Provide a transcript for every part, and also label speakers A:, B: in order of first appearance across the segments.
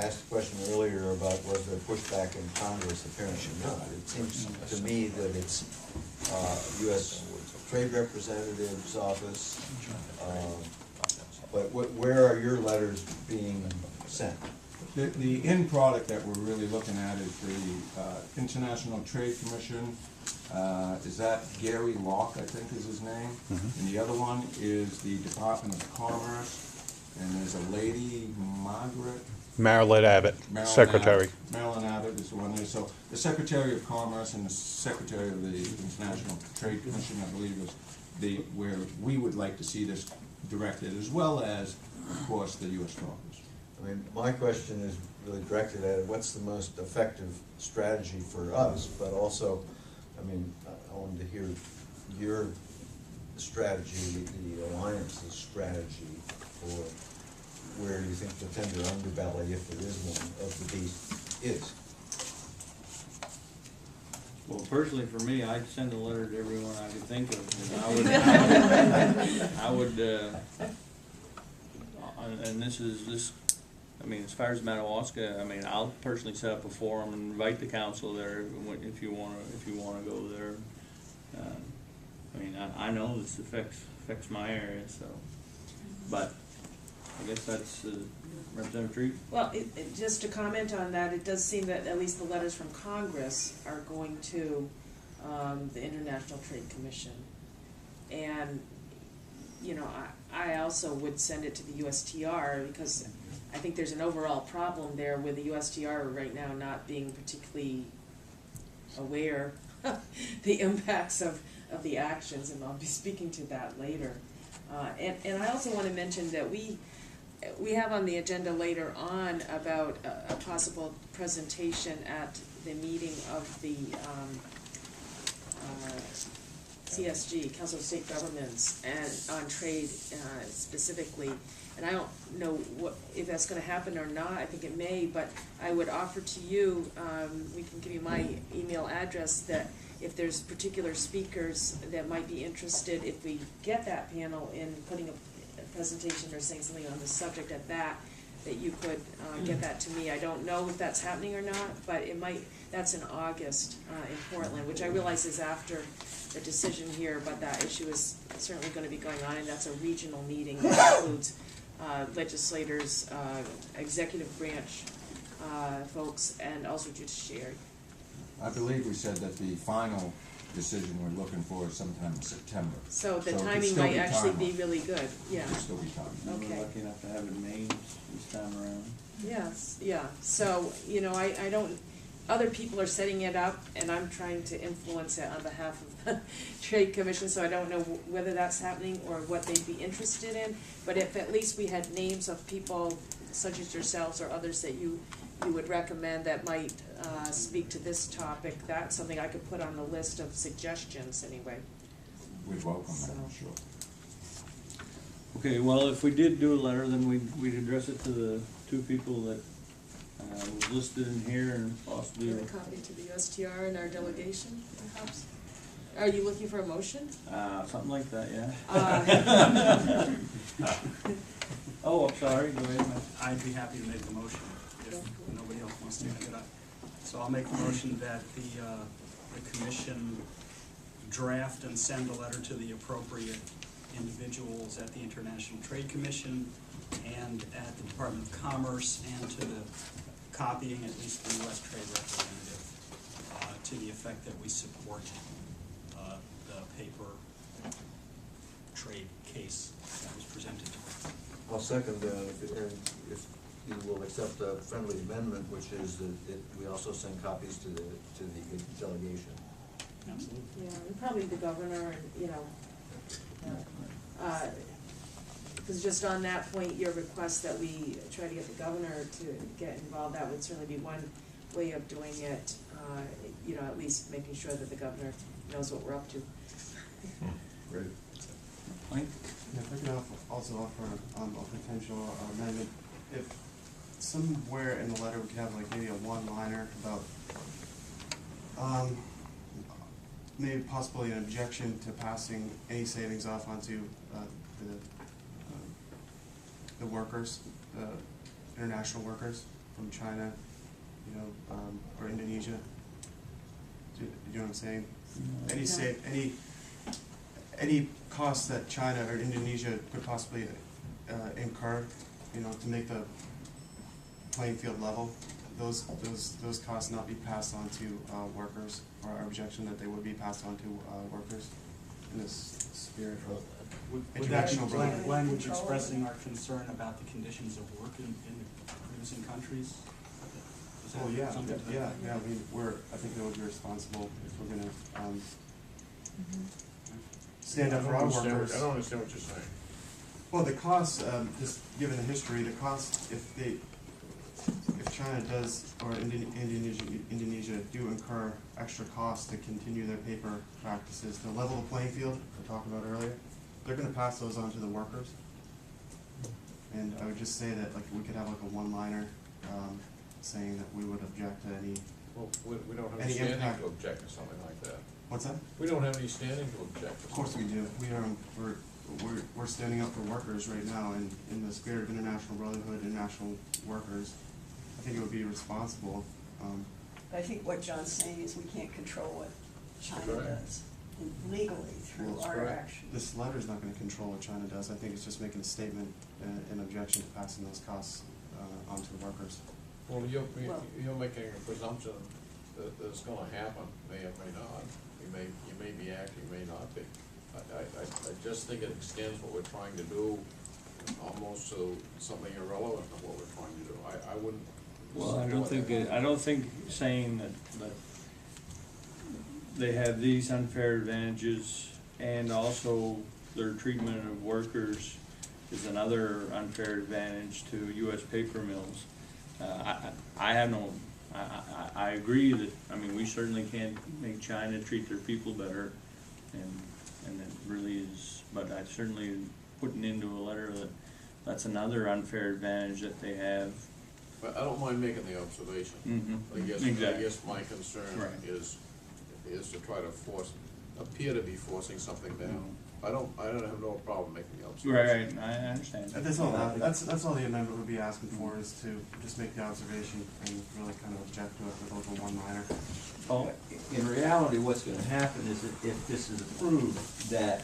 A: asked a question earlier about was there pushback in Congress. Apparently not. It seems to me that it's U.S. Trade Representative's office. But where are your letters being sent?
B: The end product that we're really looking at is the International Trade Commission. Is that Gary Locke, I think is his name? And the other one is the Department of Commerce. And there's a lady,
C: Marilyn Abbott, Secretary.
B: Marilyn Abbott is the one there. So the Secretary of Commerce and the Secretary of the International Trade Commission, I believe, is where we would like to see this directed, as well as, of course, the U.S. office.
A: I mean, my question is really directed at what's the most effective strategy for us, but also, I mean, I wanted to hear your strategy, the Alliance's strategy for where you think the tender underbelly, if there is one, of the beast is.
D: Well, personally, for me, I'd send a letter to everyone I could think of. And this. I mean, as far as Madawaska, I mean, I'll personally set up a forum and invite the council there if you want to go there. I mean, I know this affects my area, so. But I guess that's Representative Treat.
E: Well, just to comment on that, it does seem that at least the letters from Congress are going to the International Trade Commission. And, you know, I also would send it to the USTR because I think there's an overall problem there with the USTR right now not being particularly aware of the impacts of the actions, and I'll be speaking to that later. And I also want to mention that we have on the agenda later on about a possible presentation at the meeting of the CSG, Council of State Governments, and on trade specifically. And I don't know if that's going to happen or not. I think it may, but I would offer to you, we can give you my email address, that if there's particular speakers that might be interested, if we get that panel in putting a presentation or saying something on the subject at that you could get that to me. I don't know if that's happening or not, but it might. That's in August in Portland, which I realize is after the decision here, but that issue is certainly going to be going on, and that's a regional meeting that includes legislators, executive branch folks, and also judiciary.
B: I believe we said that the final decision we're looking for is sometime in September.
E: So the timing might actually be really good. Yeah.
B: It'll still be time.
E: Okay.
D: We're lucky enough to have it in May this time around.
E: Yes. Yeah. So you know, I don't. Other people are setting it up, and I'm trying to influence it on behalf of the Trade Commission. So I don't know whether that's happening or what they'd be interested in. But if at least we had names of people such as yourselves or others that you would recommend that might speak to this topic, that's something I could put on the list of suggestions anyway.
B: We'd welcome that,
E: So.
B: I'm sure.
D: Okay, well, if we did do a letter, then we'd address it to the two people that was listed in here and possibly.
E: Give a copy to the USTR and our delegation, perhaps. Are you looking for a motion?
D: Something like that, yeah. Oh, I'm sorry, go ahead.
F: I'd be happy to make the motion if nobody else wants to pick it up. So I'll make the motion that the commission draft and send a letter to the appropriate individuals at the International Trade Commission and at the Department of Commerce, and to the copying at least the U.S. Trade Representative, to the effect that we support the paper trade case that was presented to us.
A: I'll second if you will accept a friendly amendment, which is that we also send copies to the delegation.
F: Absolutely.
E: Yeah, and probably the governor, and you know, because just on that point, your request that we try to get the governor to get involved, that would certainly be one way of doing it. You know, at least making sure that the governor knows what we're up to.
A: Great.
D: Mike?
G: Yeah, if I could also offer a potential amendment. If somewhere in the letter we could have like maybe a one-liner about maybe possibly an objection to passing any savings off onto the workers, the international workers, from China, you know, or Indonesia. Do you know what I'm saying? Any costs that China or Indonesia could possibly incur, you know, to make the playing field level, those costs not be passed on to workers, or our objection that they would be passed on to workers in this spirit of international brotherhood.
F: Language expressing our concern about the conditions of work in producing countries? Is that
G: Oh, yeah,
F: something to that
G: yeah,
F: effect?
G: yeah, I think that would be responsible if we're gonna, stand up for our workers.
H: I don't understand what you're saying.
G: Well, the costs, just given the history, the costs, if China does, or Indonesia do incur extra costs to continue their paper practices, to level the playing field, we talked about earlier, they're gonna pass those on to the workers. And I would just say that, like, we could have like a one-liner, saying that we would object to any,
H: Well, we don't have
G: Any
H: any standing
G: impact?
H: to object to something like that.
G: what's that?
H: We don't have any standing to object to.
G: Of course we do. We're standing up for workers right now, and in the spirit of international brotherhood, international workers, I think it would be responsible.
I: But I think what John's saying is we can't control what China
H: Correct.
I: does legally through
H: That's
I: our
H: correct.
I: actions.
G: This letter's not gonna control what China does. I think it's just making a statement, an objection to passing those costs, onto the workers.
H: Well, you're
I: Well-
H: making a presumption that it's gonna happen, may or may not. You may be acting, you may not be. I just think it extends what we're trying to do almost to something irrelevant to what we're trying to do. I wouldn't.
D: Well, I don't think saying that they have these unfair advantages and also their treatment of workers is another unfair advantage to US paper mills. I have no, I agree that, I mean, we certainly can't make China treat their people better, and it really is, but I certainly putting into a letter that that's another unfair advantage that they have.
H: But I don't mind making the observation.
D: Mm-hmm.
H: I
D: Exactly.
H: guess my concern
D: Right.
H: is to try to appear to be forcing something down. I don't have no problem making the observation.
D: Right, I understand.
G: That's all, that's all the amendment would be asking for, is to just make the observation and really kind of object to it with like a one-liner.
D: Paul?
J: In reality, what's gonna happen is that if this is approved, that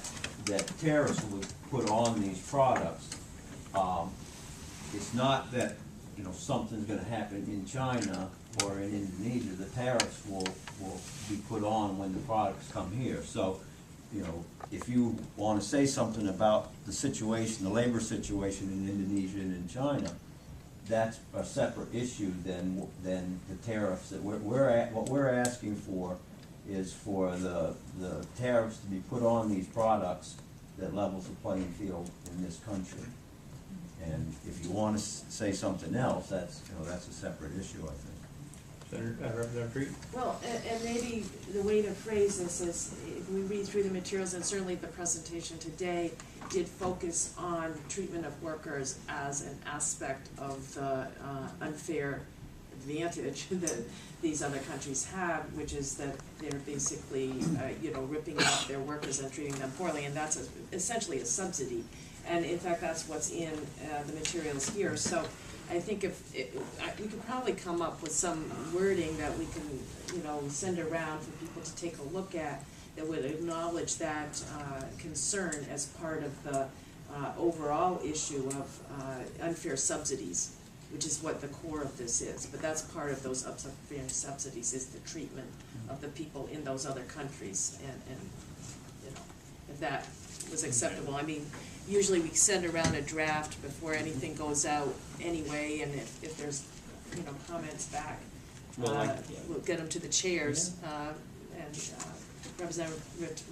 J: tariffs will be put on these products. It's not that, you know, something's gonna happen in China or in Indonesia, the tariffs will be put on when the products come here. So, you know, if you wanna say something about the situation, the labor situation in Indonesia and in China, that's a separate issue than the tariffs that what we're asking for is for the tariffs to be put on these products that levels the playing field in this country. And if you want to say something else, that's a separate issue, I think.
D: Representative Creed?
E: Well, and maybe the way to phrase this is, if we read through the materials, and certainly the presentation today did focus on treatment of workers as an aspect of the unfair advantage that these other countries have, which is that they're basically, ripping out their workers and treating them poorly, and that's essentially a subsidy. And in fact, that's what's in the materials here. So I think we could probably come up with some wording that we can, send around for people to take a look at that would acknowledge that concern as part of the overall issue of unfair subsidies, which is what the core of this is. But that's part of those unfair subsidies, is the treatment of the people in those other countries, and if that was acceptable. I mean, usually we send around a draft before anything goes out anyway, and if there's, comments back,
D: Well,
E: we'll get them to the chairs. And Representative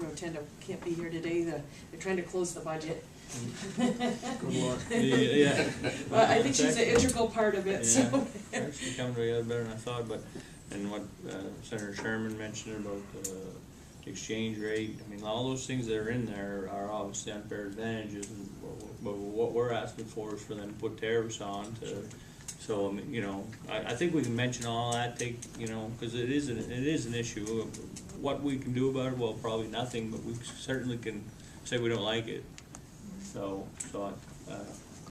E: Rotendo can't be here today, they're trying to close the budget.
D: Good Lord. Yeah.
E: Well, I think she's an integral part of it, so.
D: Yeah, actually coming together better than I thought, and what Senator Sherman mentioned about the exchange rate, I mean, all those things that are in there are obviously unfair advantages, but what we're asking for is for them to put tariffs on to, so, I mean, I think we can mention all that, because it is an issue. What we can do about it, well, probably nothing, but we certainly can say we don't like it. So